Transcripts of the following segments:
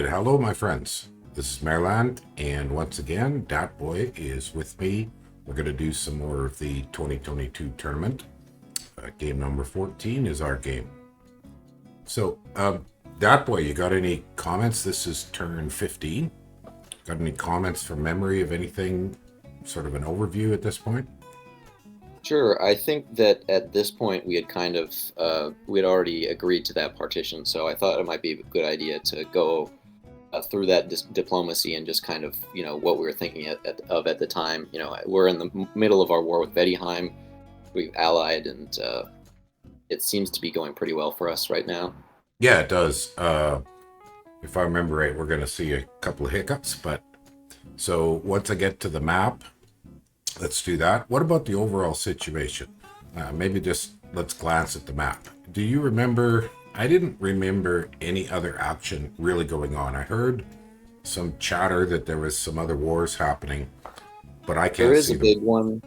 right, hello, my friends. This is Maerlande, and once again, Dat Boi is with me. We're going to do some more of the 2022 tournament. Game number 14 is our game. So, Dat Boi, you got any comments? This is turn 15. Got any comments from memory of anything, sort of an overview at this point? Sure. I think that at this point we had we had already agreed to that partition, so I thought it might be a good idea to go through that diplomacy and just kind of, what we were thinking of at the time. We're in the middle of our war with Vaetti. We've allied, and it seems to be going pretty well for us right now. Yeah, it does. If I remember right, we're going to see a couple of hiccups, but so once I get to the map, let's do that. What about the overall situation? Maybe just let's glance at the map. Do you remember? I didn't remember any other action really going on. I heard some chatter that there was some other wars happening, but I can't see them. There is a big one,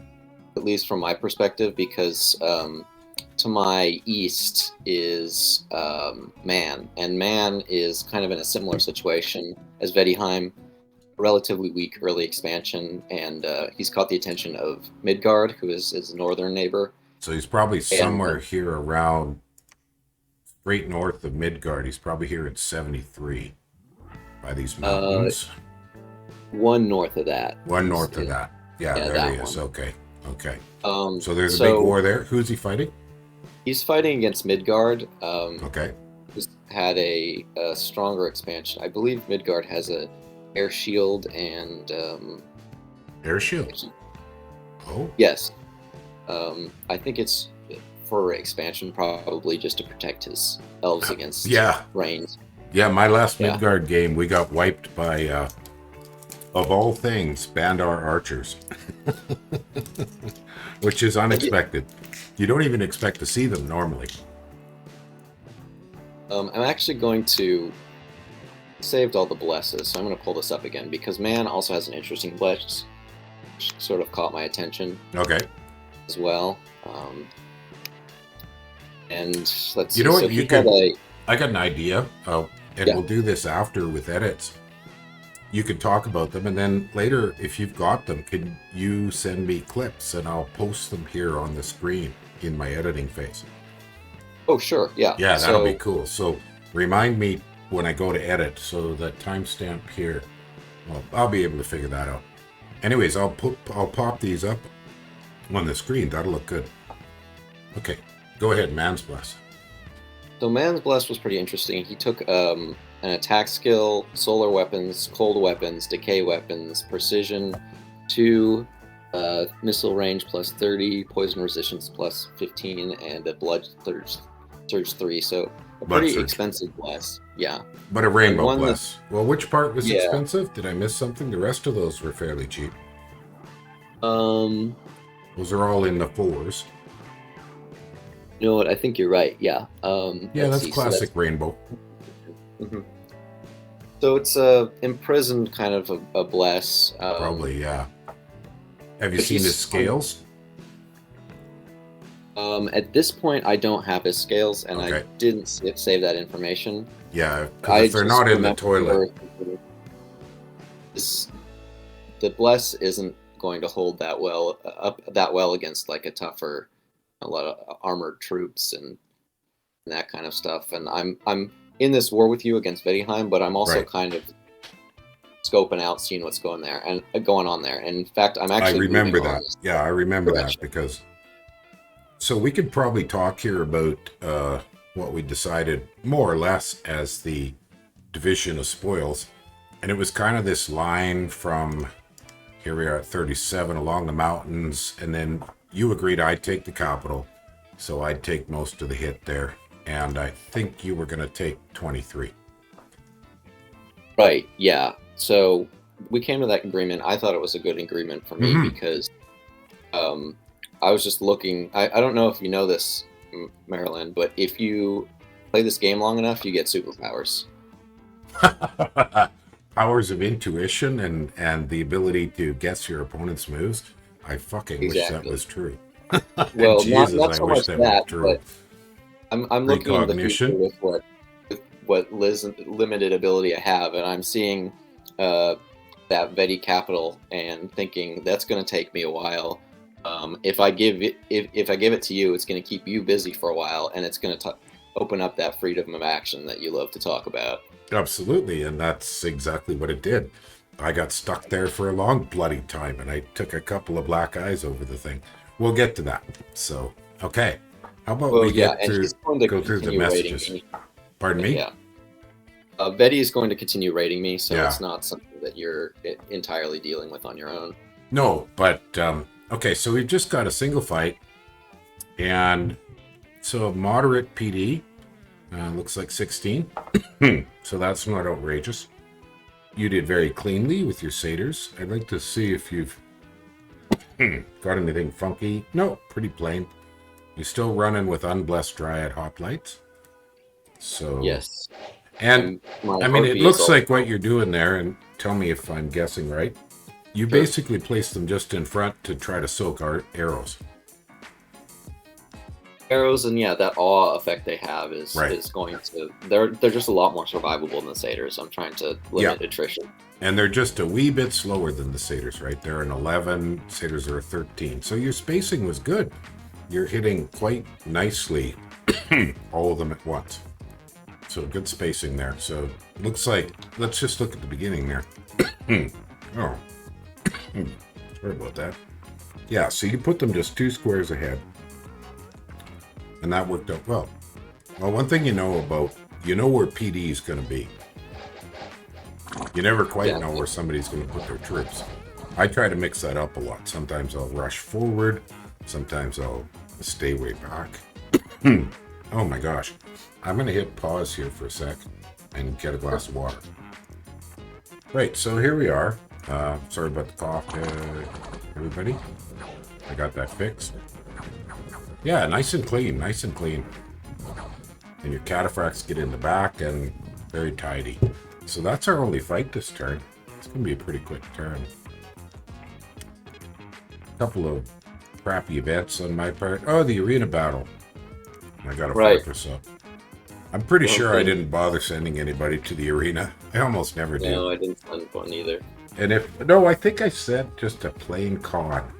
at least from my perspective, because to my east is Man, and Man is kind of in a similar situation as Vaetti. Relatively weak early expansion, and he's caught the attention of Midgard, who is his northern neighbor. So he's probably somewhere here around straight north of Midgard. He's probably here at 73 by these mountains. One north of that. One north of that. Yeah, there he is. Okay. So there's a big war there. Who's he fighting? He's fighting against Midgard. Okay. He's had a stronger expansion. I believe Midgard has a air shield and air shield. Oh yes, I think it's for expansion, probably just to protect his elves against rains. Yeah, my last Midgard game, we got wiped by of all things, Bandar archers, which is unexpected. You don't even expect to see them normally. I'm actually going to saved all the blesses, so I'm going to pull this up again because Man also has an interesting bless, which sort of caught my attention. Okay. As well, and let's see. You know what? So you could. I got an idea, and we'll do this after with edits. You could talk about them, and then later, if you've got them, can you send me clips, and I'll post them here on the screen in my editing phase. Oh, sure. Yeah. Yeah, that'll be cool. So remind me when I go to edit, so the timestamp here, well, I'll be able to figure that out. Anyways, I'll pop these up on the screen. That'll look good. Okay, go ahead. Man's Bless. So Man's Bless was pretty interesting. He took an attack skill, solar weapons, cold weapons, decay weapons, precision 2, missile range plus 30, poison resistance plus 15, and a blood surge 3. So a pretty expensive bless. Yeah. But a rainbow bless. Well, which part was expensive? Did I miss something? The rest of those were fairly cheap. Those are all in the 4s. You know what? I think you're right. Yeah. That's classic rainbow. Mm-hmm. So it's a imprisoned kind of a bless. Probably, yeah. Have you seen his scales? At this point, I don't have his scales, and I didn't save that information. Yeah, because if they're not in the toilet. The bless isn't going to hold that well against like a lot of armored troops and that kind of stuff. And I'm in this war with you against Vaetti, but I'm also kind of scoping out, seeing what's going on there. And in fact, I'm actually. I remember that. Yeah, I remember that because. So we could probably talk here about what we decided more or less as the division of spoils. And it was kind of this line from, here we are at 37 along the mountains. And then you agreed I'd take the capital. So I'd take most of the hit there. And I think you were going to take 23. Right, yeah. So we came to that agreement. I thought it was a good agreement for me because I was just looking. I don't know if you know this, Maryland, but if you play this game long enough, you get superpowers. Powers of intuition and the ability to guess your opponent's moves. I fucking wish that was true. Well, Jesus, not so much that, but I'm looking in the future with what limited ability I have, and I'm seeing that Vaetti capital and thinking that's going to take me a while. If I give it to you, it's going to keep you busy for a while, and it's going to open up that freedom of action that you love to talk about. Absolutely, and that's exactly what it did. I got stuck there for a long bloody time, and I took a couple of black eyes over the thing. We'll get to that. So, okay. How about we go through the messages? Pardon me? Yeah. Vaetti is going to continue rating me, so Yeah. it's not something that you're entirely dealing with on your own. No, but okay, so we've just got a single fight, and so moderate PD, looks like 16, so that's not outrageous. You did very cleanly with your satyrs. I'd like to see if you've got anything funky. No, pretty plain. You're still running with Unblessed Dryad Hoplites. So yes, and I mean, it looks like what you're doing there, and tell me if I'm guessing right. You basically place them just in front to try to soak our arrows. Arrows, and yeah, that awe effect they have is going to. They're just a lot more survivable than the satyrs. I'm trying to limit attrition. And they're just a wee bit slower than the satyrs, right? They're an 11, satyrs are a 13. So your spacing was good. You're hitting quite nicely all of them at once. So good spacing there. So looks like, let's just look at the beginning there. Oh, sorry about that. Yeah, so you put them just 2 squares ahead. And that worked out well. Well, one thing you know where PD is going to be. You never quite know where somebody's going to put their troops. I try to mix that up a lot. Sometimes I'll rush forward. Sometimes I'll stay way back. Oh my gosh. I'm going to hit pause here for a sec and get a glass of water. Right, so here we are. Sorry about the cough, everybody. I got that fixed. Yeah, nice and clean, nice and clean. And your cataphracts get in the back and very tidy. So that's our only fight this turn. It's going to be a pretty quick turn. A couple of crappy events on my part. Oh, the arena battle. I got a focus up. I'm pretty sure I didn't bother sending anybody to the arena. I almost never do. No, I didn't send one either. And I think I sent just a plain con.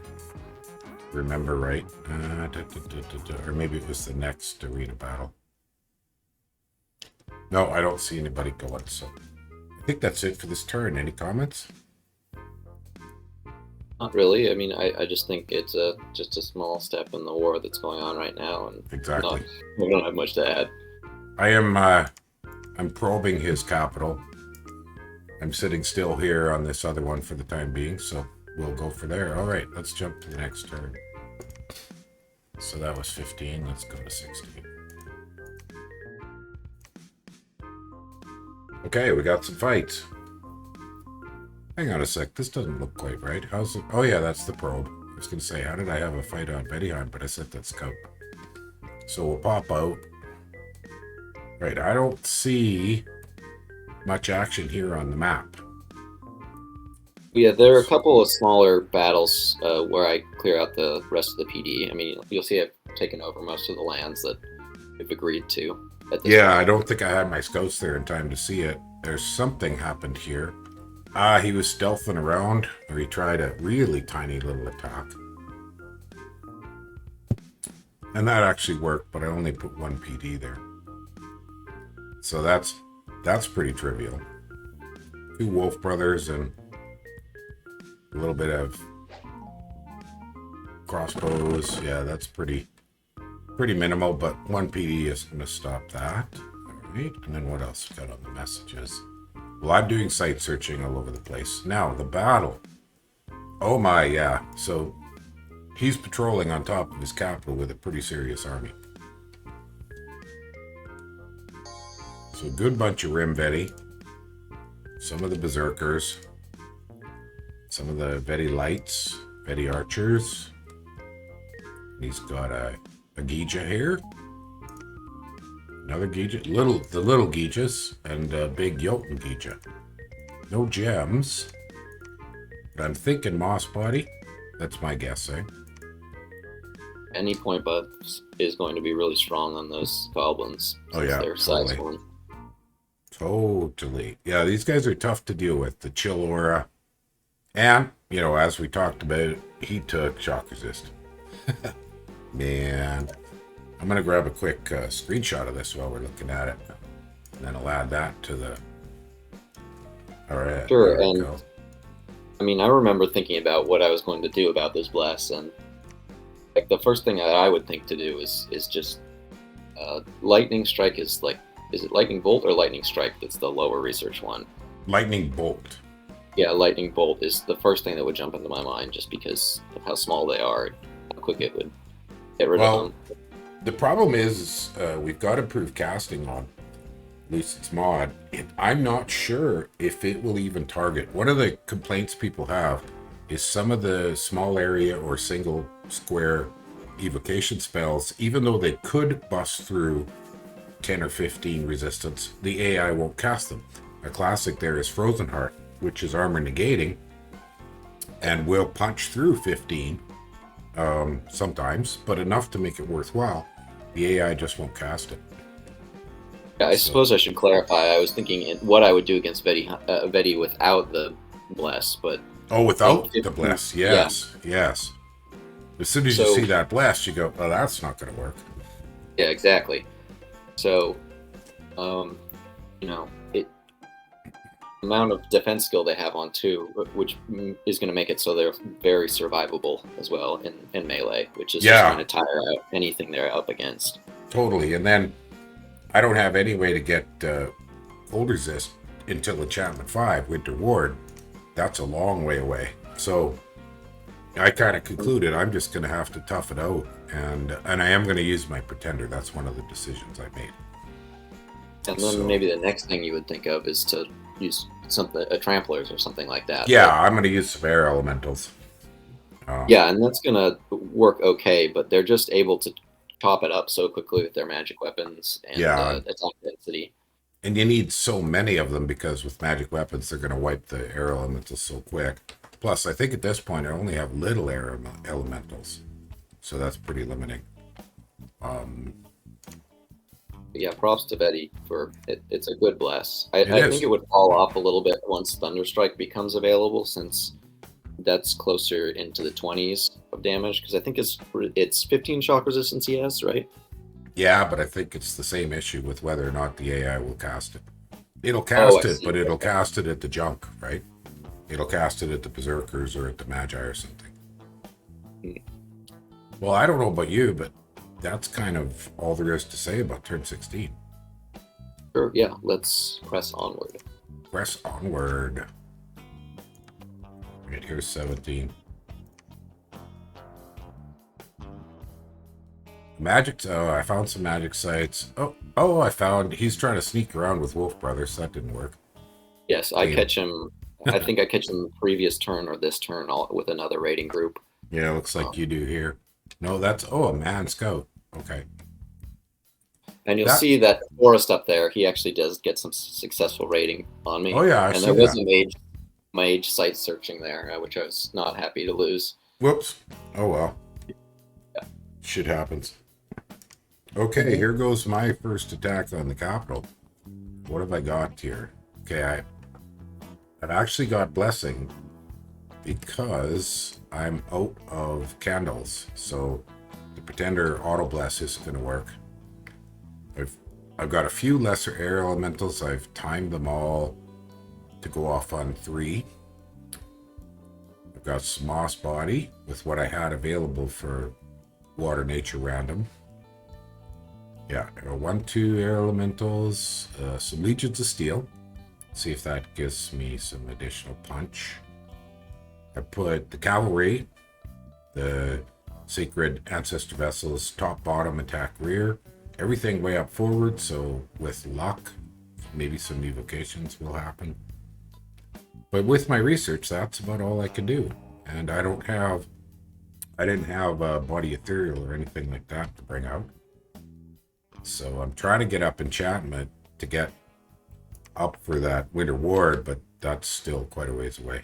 Remember right? Or maybe it was the next arena battle. No, I don't see anybody going, so I think that's it for this turn. Any comments? Not really. I mean, I just think it's just a small step in the war that's going on right now, and exactly. We don't have much to add. I'm probing his capital. I'm sitting still here on this other one for the time being, so we'll go for there. All right, let's jump to the next turn. So that was 15. Let's go to 16. Okay, we got some fights. Hang on a sec. This doesn't look quite right. How's it? Oh, yeah, that's the probe. I was going to say, how did I have a fight on Vaetti, but I said that's scout. So we'll pop out. Right, I don't see much action here on the map. Yeah, there are a couple of smaller battles where I clear out the rest of the PD. I mean, you'll see I've taken over most of the lands that we've agreed to. At this point. I don't think I had my scouts there in time to see it. There's something happened here. He was stealthing around, or he tried a really tiny little attack. And that actually worked, but I only put 1 PD there. So that's pretty trivial. 2 wolf brothers and a little bit of crossbows. Yeah, that's pretty minimal, but 1 PD is going to stop that. All right, and then what else we got on the messages? Well, I'm doing site searching all over the place. Now, the battle. Oh my, yeah. So he's patrolling on top of his capital with a pretty serious army. So a good bunch of Rim Vaetti. Some of the Berserkers. Some of the Vaetti Lights. Vaetti Archers. He's got a Gija here. Another Gija. The little Gijas. And a big Jotun Gija. No gems. But I'm thinking Moss Body. That's my guess, eh? Any point buff is going to be really strong on those goblins. Oh yeah, they're size 1. Totally. Yeah, these guys are tough to deal with. The chill aura. And, as we talked about, he took shock resist. Man. I'm going to grab a quick screenshot of this while we're looking at it. And then I'll add that to the... All right, Sure, there we and go. I mean, I remember thinking about what I was going to do about this blast, and like the first thing that I would think to do is just lightning strike is it lightning bolt or lightning strike that's the lower research one? Lightning bolt. Yeah, lightning bolt is the first thing that would jump into my mind just because of how small they are, how quick it would get rid of Well, them. the problem is we've got improved casting on Lucid's mod. I'm not sure if it will even target. One of the complaints people have is some of the small area or single square evocation spells, even though they could bust through 10 or 15 resistance, the AI won't cast them. A classic there is Frozen Heart, which is armor negating and will punch through 15 sometimes, but enough to make it worthwhile. The AI just won't cast it. Yeah, I suppose I should clarify. I was thinking what I would do against Vaetti without the bless, but Without the 15 bless, yeah. yes. As soon as you So see that bless, you go, "Oh, that's not going to work." yeah, exactly. So, you know, it amount of defense skill they have on two, which is going to make it so they're very survivable as well in melee, which is just going Yeah, to tire out anything they're up against. totally. And then I don't have any way to get cold resist until enchantment 5, Winter Ward. That's a long way away. So I kind of concluded I'm just going to have to tough it out, and I am going to use my pretender. That's one of the decisions I made. And then So maybe the next thing you would think of is to use a tramplers or something like that. yeah, But I'm going to use some air elementals. yeah, and that's gonna work okay, but they're just able to chop it up so quickly with their magic weapons and Yeah, attack density. and you need so many of them because with magic weapons they're going to wipe the air elementals so quick. Plus, I think at this point I only have little air elementals, so that's pretty limiting. But yeah, props to Betty for it. It's a good bless. It I think is. it would fall off a little bit once Thunderstrike becomes available, since that's closer into the 20s of damage. Because I think it's 15 shock resistance he has, right? Yeah, but I think it's the same issue with whether or not the AI will cast it. It'll Oh, cast I it, see. but it'll Okay. cast it at the junk, right? It'll cast it at the Berserkers or at the Magi or something. Hmm. Well, I don't know about you, but that's kind of all there is to say about turn 16. Sure. Yeah. Let's press onward. Press onward. Right, here's 17. Magic. Oh, I found some magic sites. Oh, I found he's trying to sneak around with Wolf Brothers. That didn't work. Yes, I Damn. catch him. I think I catch him the previous turn or this turn all, with another raiding group. Yeah, looks like Um, you do here. No, that's a man scout. Okay. and you'll That. see that forest up there. He actually does get some successful raiding on me. Oh yeah, I And see there was that. a mage site searching there, which I was not happy to lose. Whoops. Oh well. Yeah. Shit happens. Okay, here goes my first attack on the capital. What have I got here? Okay, I've actually got blessing because I'm out of candles, so the pretender auto bless isn't going to work. I've got a few lesser air elementals. I've timed them all to go off on 3. I've got some moss body with what I had available for water nature random. Yeah, 1, 2 air elementals, some legions of steel. See if that gives me some additional punch. I put the cavalry, the sacred ancestor vessels, top, bottom, attack, rear, everything way up forward. So with luck, maybe some evocations will happen. But with my research, that's about all I can do. And I didn't have body ethereal or anything like that to bring out. So I'm trying to get up enchantment to get up for that winter ward, but that's still quite a ways away.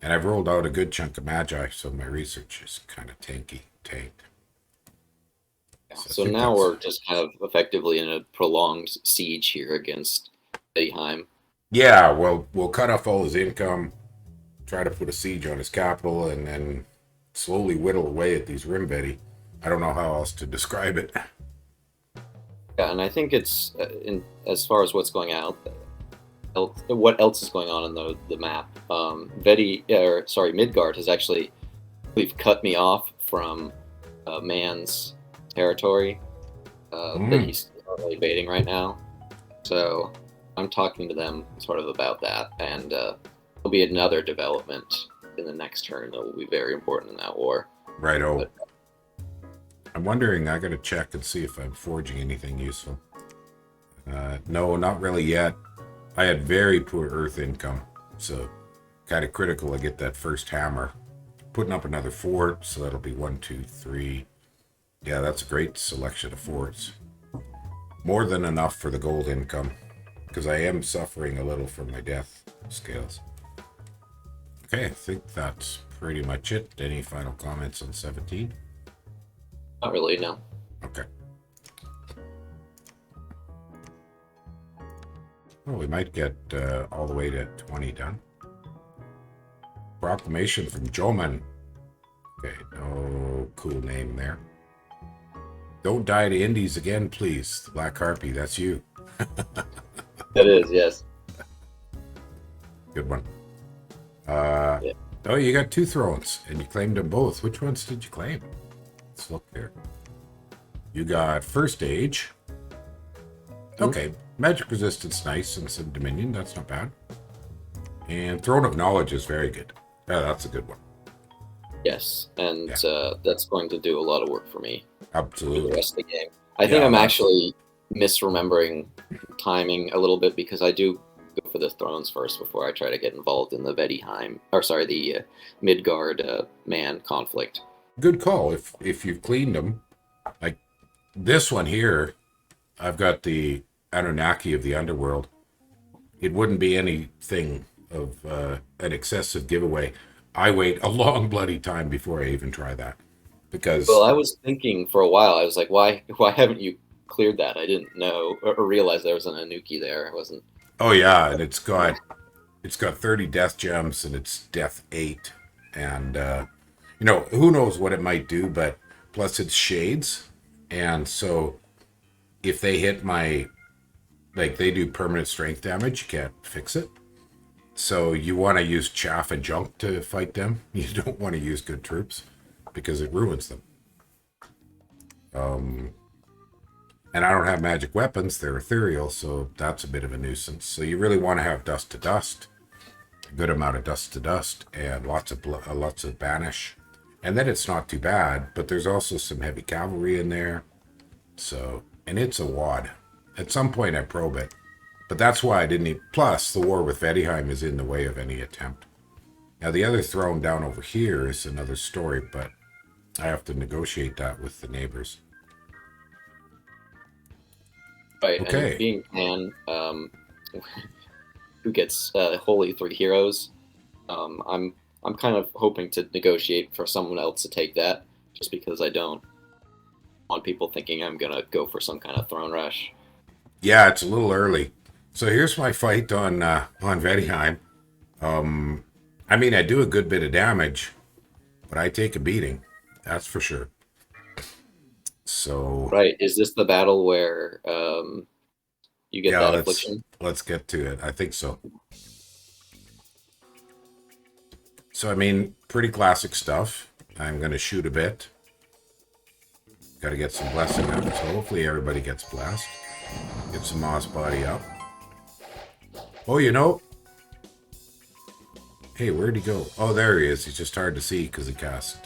And I've rolled out a good chunk of magi, so my research is kind of tanked. So I So think now that's we're just kind of effectively in a prolonged siege here against Heim. Yeah, well, we'll cut off all his income, try to put a siege on his capital, and then slowly whittle away at these Rimbetti. I don't know how else to describe it. Yeah, and I think it's in as far as what's going out, what else is going on in the map. Midgard has actually we've cut me off from man's territory that he's currently invading right now. So I'm talking to them sort of about that, and there'll be another development in the next turn that will be very important in that war. Righto. But, I'm wondering, I gotta check and see if I'm forging anything useful. No, not really yet. I had very poor earth income, so kind of critical to get that first hammer. Putting up another fort, so that'll be 1, 2, 3. Yeah, that's a great selection of forts. More than enough for the gold income, because I am suffering a little from my death scales. Okay, I think that's pretty much it. Any final comments on 17? not really, no. Okay. Well, we might get all the way to 20 done. Proclamation from Joman. Okay, no cool name there. Don't die to Indies again, please. The Black Harpy, that's you. That is, yes. Good one. Yeah. Oh, you got 2 thrones, and you claimed them both. Which ones did you claim? Let's look there. You got First Age. Okay, magic resistance, nice, and some Dominion. That's not bad. And Throne of Knowledge is very good. Yeah, that's a good one. Yes, and that's going to do a lot of work for me for Absolutely. the rest of the game. I think I'm actually misremembering timing a little bit because I do go for the thrones first before I try to get involved in the the Midgard man conflict. Good call. If you've cleaned them, like this one here, I've got the Anunnaki of the underworld. It wouldn't be anything of an excessive giveaway. I wait a long bloody time before I even try that, because Well, I was thinking for a while. I was like, why haven't you cleared that? I didn't know or realize there was an Anuki there. I wasn't. oh yeah, and it's got 30 death gems and it's death 8, and who knows what it might do, but plus it's shades, and so if they hit my, like, they do permanent strength damage, you can't fix it. So you want to use chaff and junk to fight them. You don't want to use good troops because it ruins them. And I don't have magic weapons. They're ethereal, so that's a bit of a nuisance. So you really want to have dust to dust, a good amount of dust to dust, and lots of banish. And then it's not too bad, but there's also some heavy cavalry in there. So, and it's a wad. At some point I probe it. But that's why I didn't plus the war with Vaetti is in the way of any attempt. Now the other throne down over here is another story, but I have to negotiate that with the neighbors. Right, Okay. and being Pan, who gets Holy 3 Heroes, I'm kind of hoping to negotiate for someone else to take that, just because I don't want people thinking I'm gonna go for some kind of throne rush. Yeah, it's a little early. So here's my fight on Vaetti. I mean, I do a good bit of damage, but I take a beating. That's for sure. So Right, is this the battle where you get that affliction? Let's get to it. I think so. So I mean, pretty classic stuff. I'm gonna shoot a bit. Got to get some blessing up. So hopefully everybody gets blessed. Get some moss body up. Oh, hey, where'd he go? Oh, there he is. He's just hard to see because he cast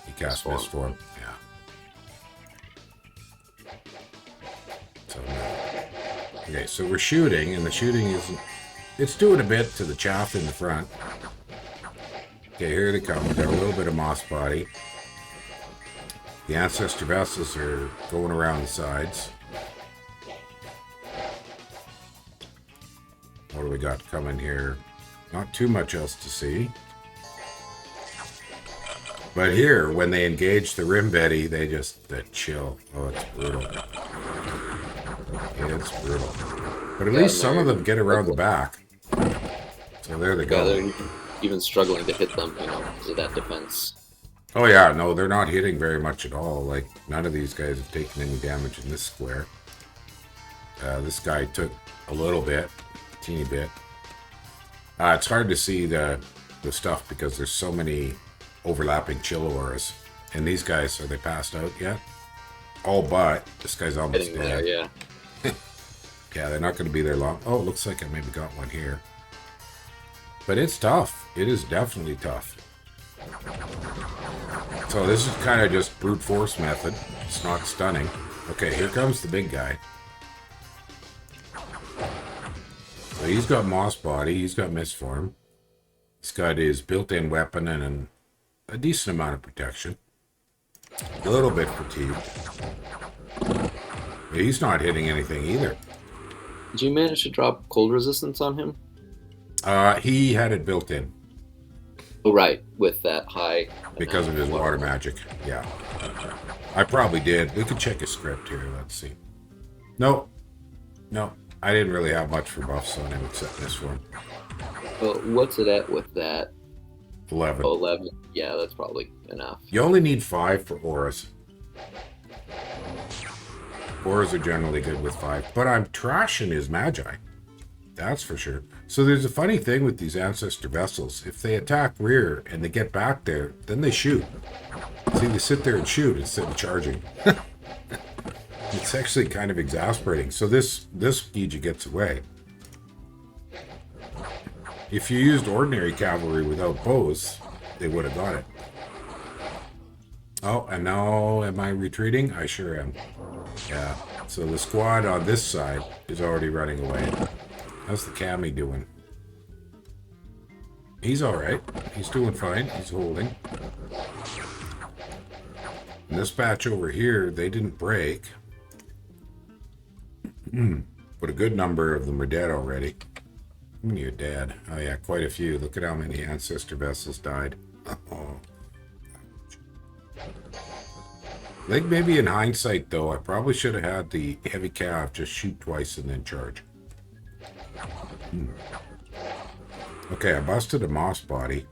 Mistform. Yeah. So okay, so we're shooting, and the shooting isn't. It's doing a bit to the chaff in the front. Okay, here they come. We got a little bit of moss body. The ancestor vessels are going around the sides. What do we got coming here? Not too much else to see. But here, when they engage the Rimbetti, they just chill. Oh, it's brutal. It's brutal. But at Yeah, least and some of they're them get around the back. So there they yeah, go. they're even struggling to hit them, because of that defense. Oh yeah, no, they're not hitting very much at all. Like, none of these guys have taken any damage in this square. This guy took a little bit, teeny bit. It's hard to see the stuff because there's so many overlapping chill auras. And these guys, are they passed out yet? All but. This guy's almost Getting there, dead. yeah. Yeah, they're not going to be there long. Oh, it looks like I maybe got one here. But it's tough. It is definitely tough. So this is kind of just brute force method. It's not stunning. Okay, here comes the big guy. So he's got moss body. He's got misform. He's got his built-in weapon and a decent amount of protection. A little bit fatigued. But he's not hitting anything either. Did you manage to drop cold resistance on him? He had it built in. Oh, right, with that high. Because of his water magic, yeah. I probably did. We could check his script here. Let's see. No. I didn't really have much for buffs on him except this one. Well, what's it at with that? 11. Oh, 11. Yeah, that's probably enough. You only need 5 for auras. Auras are generally good with 5. But I'm trashing his magi. That's for sure. So there's a funny thing with these ancestor vessels. If they attack rear and they get back there, then they shoot. See, they sit there and shoot instead of charging. It's actually kind of exasperating. So this Gija gets away. If you used ordinary cavalry without bows, they would have got it. Oh, and now am I retreating? I sure am. Yeah. So the squad on this side is already running away. How's the Cammy doing? He's alright. He's doing fine. He's holding. And this batch over here, they didn't break. But a good number of them are dead already. How many are dead? Oh yeah, quite a few. Look at how many ancestor vessels died. Oh. I think maybe in hindsight, though, I probably should have had the heavy cav just shoot twice and then charge. Okay, I busted a moss body.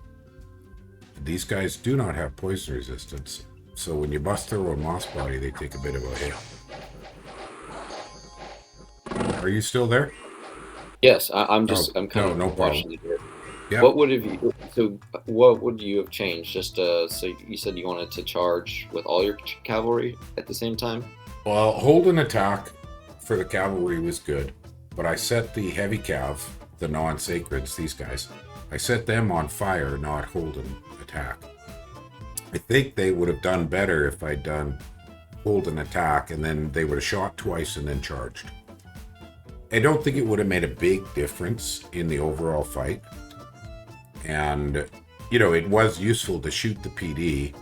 These guys do not have poison resistance. So when you bust through a moss body, they take a bit of a hit. Are you still there? Yes, I'm kind of no watching it here. Yep. What would you have changed? Just so you said you wanted to charge with all your cavalry at the same time? Well, hold an attack for the cavalry was good, but I set the heavy cav, the non-sacreds, these guys, I set them on fire, not hold an attack. I think they would have done better if I'd done hold an attack and then they would have shot twice and then charged. I don't think it would have made a big difference in the overall fight. And, it was useful to shoot the PD.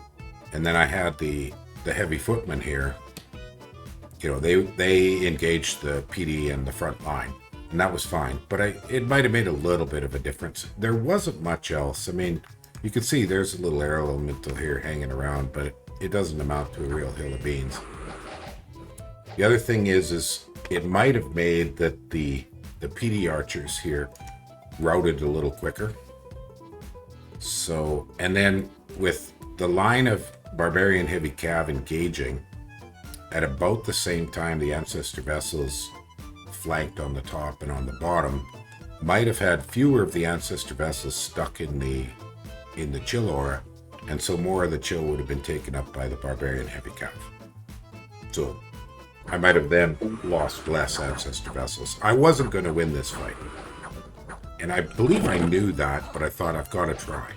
And then I had the heavy footmen here. They engaged the PD in the front line. And that was fine. But it might have made a little bit of a difference. There wasn't much else. I mean, you can see there's a little air elemental here hanging around, but it doesn't amount to a real hill of beans. The other thing is it might have made that the PD archers here routed a little quicker. So, and then with the line of barbarian heavy cav engaging at about the same time the ancestor vessels flanked on the top and on the bottom, might have had fewer of the ancestor vessels stuck in the chill aura, and so more of the chill would have been taken up by the barbarian heavy cav. So I might have then lost less ancestor vessels. I wasn't going to win this fight. And I believe I knew that, but I thought I've got to try.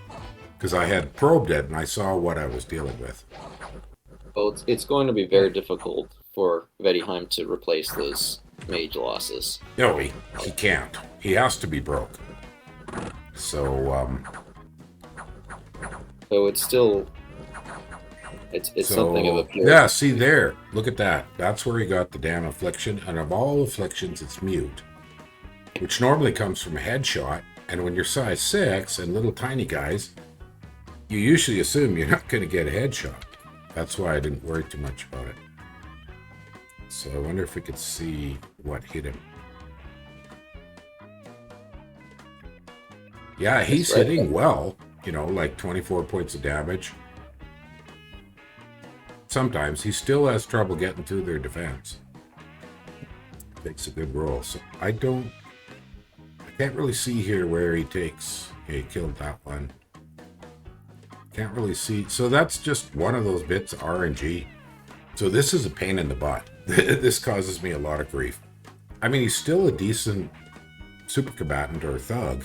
Because I had probed it and I saw what I was dealing with. Well, it's going to be very difficult for Vaetti to replace those mage losses. No, he can't. He has to be broke. So, So it's still... It's something of a pure... Yeah, see there. Look at that. That's where he got the damn affliction. And of all afflictions, it's mute. Which normally comes from a headshot. And when you're size 6 and little tiny guys, you usually assume you're not going to get a headshot. That's why I didn't worry too much about it. So I wonder if we could see what hit him. Yeah, he's right. hitting well, like 24 points of damage. Sometimes he still has trouble getting through their defense. Takes a good roll. So I can't really see here where he takes. He killed that one. Can't really see. So that's just one of those bits of RNG. So this is a pain in the butt. This causes me a lot of grief. I mean, he's still a decent super combatant or thug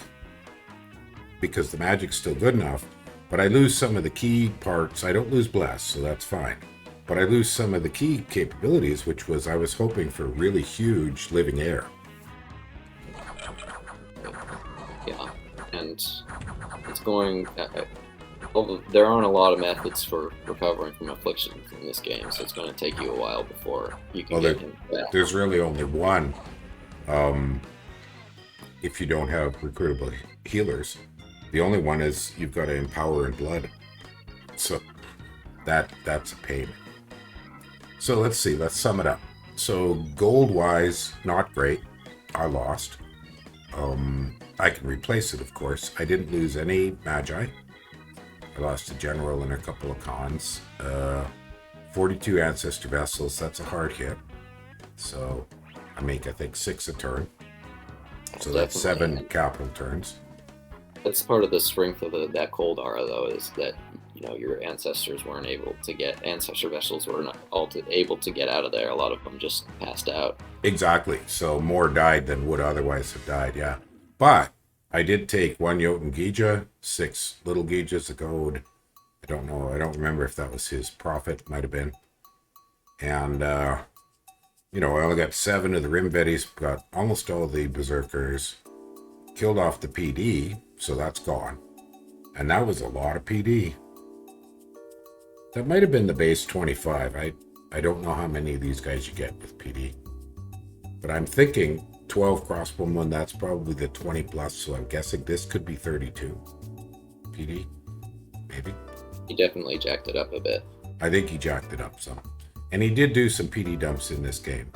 because the magic's still good enough, but I lose some of the key parts. I don't lose Bless, so that's fine. But I lose some of the key capabilities, which was I was hoping for really huge living air. Yeah, and it's going. There aren't a lot of methods for recovering from affliction in this game, so it's going to take you a while before you can get him back. There's really only one. If you don't have recruitable healers, the only one is you've got to empower in blood. So that's a pain. So let's see. Let's sum it up. So gold-wise, not great. I lost. I can replace it, of course. I didn't lose any magi. I lost a general and a couple of cons. 42 ancestor vessels. That's a hard hit. So I make, I think, 6 a turn. So that's 7 capital turns. That's part of the strength of that cold aura, though, is that your ancestors weren't able to get ancestor vessels were not able to get out of there. A lot of them just passed out. Exactly. So more died than would otherwise have died. Yeah, but I did take 1 Jotun Gija, 6 little Gijas of gold. I don't know. I don't remember if that was his profit. Might have been. And I only got 7 of the Rimvettis. Got almost all the berserkers. Killed off the PD, so that's gone. And that was a lot of PD. That might have been the base 25. I don't know how many of these guys you get with PD. But I'm thinking 12 crossbowmen, that's probably the 20 plus, so I'm guessing this could be 32 PD, maybe. He definitely jacked it up a bit. I think he jacked it up some. And he did do some PD dumps in this game.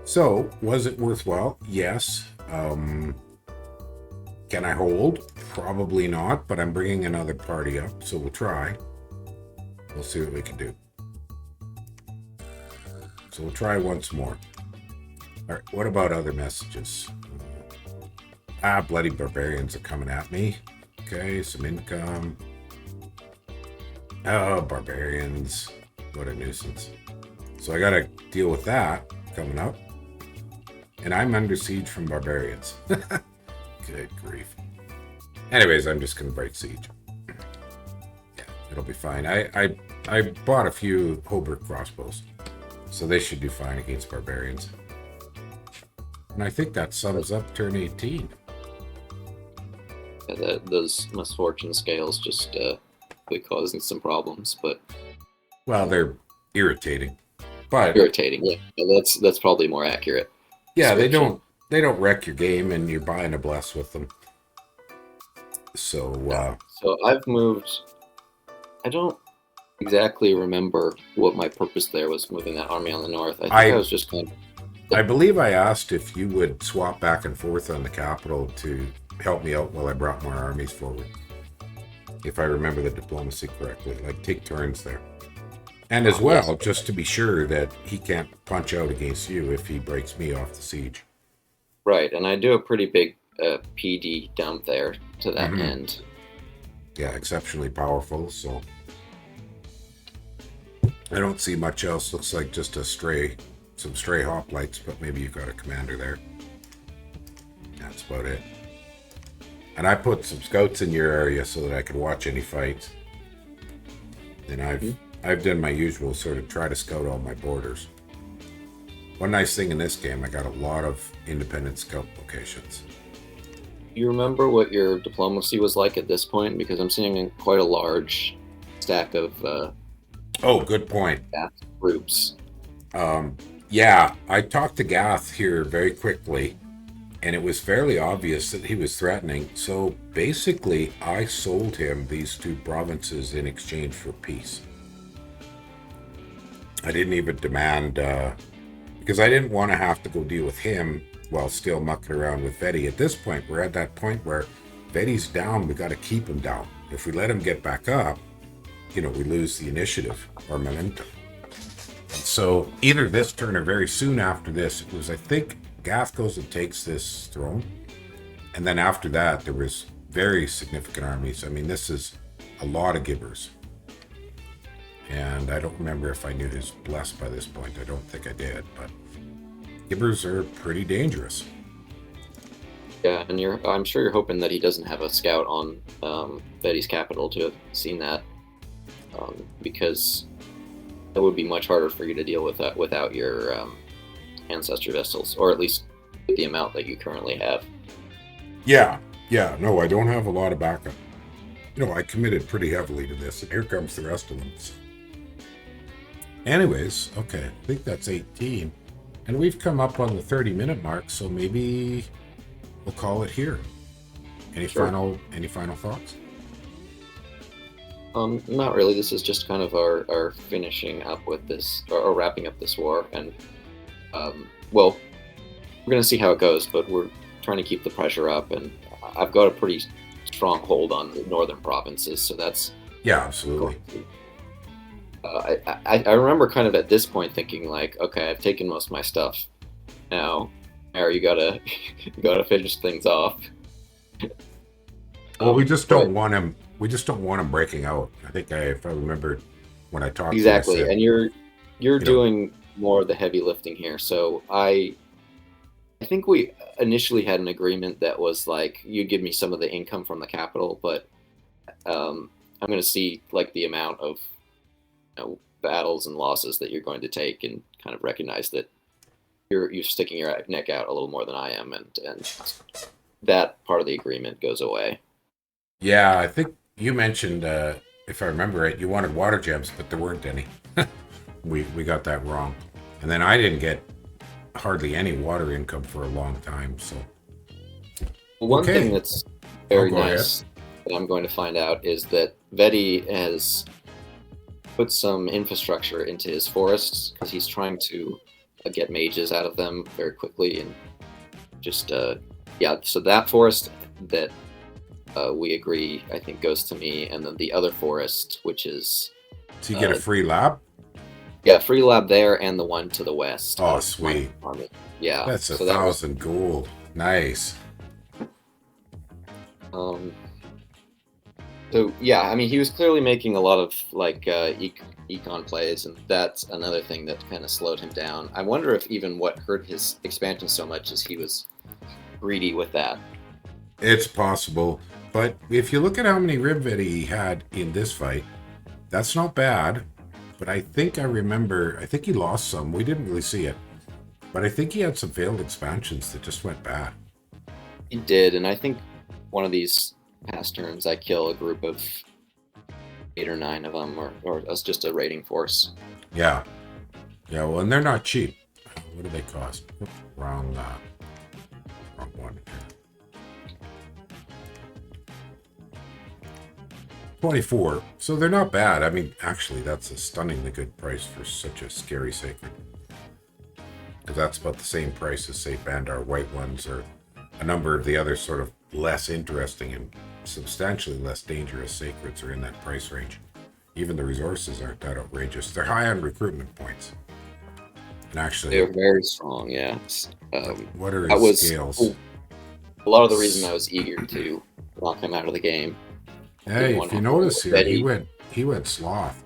So was it worthwhile? Yes. Can I hold? Probably not, but I'm bringing another party up, so we'll try. We'll see what we can do. So we'll try once more. All right, what about other messages? Bloody barbarians are coming at me. Okay, some income. Oh, barbarians. What a nuisance. So I gotta deal with that coming up. And I'm under siege from barbarians. Good grief. Anyways, I'm just gonna break siege. Yeah, it'll be fine. I bought a few Hobart crossbows, so they should do fine against barbarians. And I think that sums up turn 18. Yeah, those misfortune scales just quit causing some problems, but well, they're irritating. But irritating, yeah. That's probably more accurate. Yeah, they don't wreck your game, and you're buying a bless with them. So I've moved. I don't exactly remember what my purpose there was moving that army on the north. I was just kind of. I believe I asked if you would swap back and forth on the capital to help me out while I brought more armies forward. If I remember the diplomacy correctly, like take turns there. And as well, yes, just to be sure that he can't punch out against you if he breaks me off the siege. Right, and I do a pretty big PD dump there to that end. Yeah, exceptionally powerful, so I don't see much else. Looks like just some stray hoplites, but maybe you got a commander there. That's about it. And I put some scouts in your area so that I could watch any fights. And I've done my usual sort of try to scout all my borders. One nice thing in this game, I got a lot of independent scout locations. You remember what your diplomacy was like at this point? Because I'm seeing quite a large stack of good point. Groups. Yeah, I talked to Gath here very quickly, and it was fairly obvious that he was threatening. So basically, I sold him these 2 provinces in exchange for peace. I didn't even demand, because I didn't want to have to go deal with him while still mucking around with Vaetti. At this point, we're at that point where Vetti's down. We got to keep him down. If we let him get back up, we lose the initiative or momentum. And so either this turn or very soon after this, it was, I think, Gath goes and takes this throne. And then after that, there was very significant armies. I mean, this is a lot of Gibbers. And I don't remember if I knew his bless by this point. I don't think I did, but Gibbers are pretty dangerous. Yeah, and I'm sure you're hoping that he doesn't have a scout on Vaetti's capital to have seen that, because it would be much harder for you to deal with that without your ancestor vessels, or at least the amount that you currently have. Yeah, no, I don't have a lot of backup. I committed pretty heavily to this, and here comes the rest of them. Anyways, okay, I think that's 18. And we've come up on the 30-minute mark, so maybe we'll call it here. Any final thoughts? Not really. This is just kind of our finishing up with this, or wrapping up this war, and well, we're gonna see how it goes, but we're trying to keep the pressure up, and I've got a pretty strong hold on the northern provinces, so that's absolutely. I remember kind of at this point thinking like, okay, I've taken most of my stuff. Now, Harry, you gotta finish things off. Well, we just don't want him. We just don't want him breaking out. I think if I remember when I talked exactly, to you, I said, and you're doing more of the heavy lifting here. So I think we initially had an agreement that was like you'd give me some of the income from the capital, but I'm going to see like the amount of battles and losses that you're going to take, and kind of recognize that you're sticking your neck out a little more than I am, and that part of the agreement goes away. Yeah, I think you mentioned, if I remember right, you wanted water gems, but there weren't any. we got that wrong, and then I didn't get hardly any water income for a long time. So one thing that's very nice that I'm going to find out is that Vaetti has put some infrastructure into his forests, because he's trying to get mages out of them very quickly, and just so that forest that we agree, I think, goes to me, and then the other forest, which is so you get a free lab. Yeah, free lab there, and the one to the west. Oh, sweet. Army. Yeah, that's 1,000 gold. Nice. So yeah, I mean, he was clearly making a lot of like econ plays, and that's another thing that kind of slowed him down. I wonder if even what hurt his expansion so much is he was greedy with that. It's possible, but if you look at how many rib Vaetti he had in this fight, that's not bad. But I think he lost some. We didn't really see it, but I think he had some failed expansions that just went bad. He did, and I think one of these past turns I kill a group of 8 or 9 of them, or as just a raiding force. Yeah, well, and they're not cheap. What do they cost? Wrong one. 24. So they're not bad. I mean, actually, that's a stunningly good price for such a scary sacred. Because that's about the same price as, say, Bandar White Ones, or a number of the other sort of less interesting and substantially less dangerous sacreds are in that price range. Even the resources aren't that outrageous. They're high on recruitment points. And actually, they're very strong, yeah. What are his scales? A lot of the reason I was eager to knock him out of the game. Hey, if you notice here, he went sloth.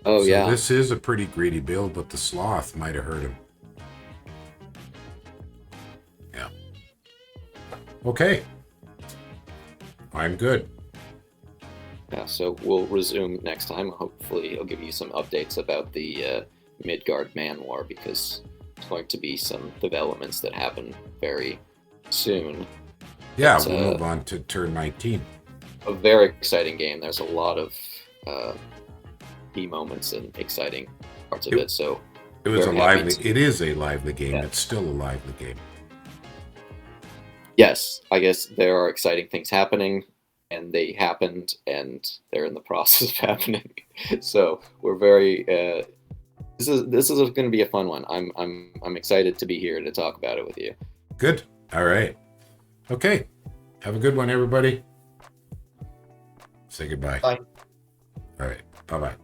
Oh, so yeah. This is a pretty greedy build, but the sloth might have hurt him. Yeah. Okay. I'm good. Yeah, so we'll resume next time. Hopefully, I'll give you some updates about the Midgard Man War, because there's going to be some developments that happen very soon. Yeah, we'll move on to turn 19. A very exciting game. There's a lot of key moments and exciting parts of it. So it was a lively. It is a lively game. Yeah. It's still a lively game. Yes, I guess there are exciting things happening, and they happened, and they're in the process of happening. So we're very This is going to be a fun one. I'm excited to be here to talk about it with you. Good. All right. Okay. Have a good one, everybody. Say goodbye. Bye. All right. Bye-bye.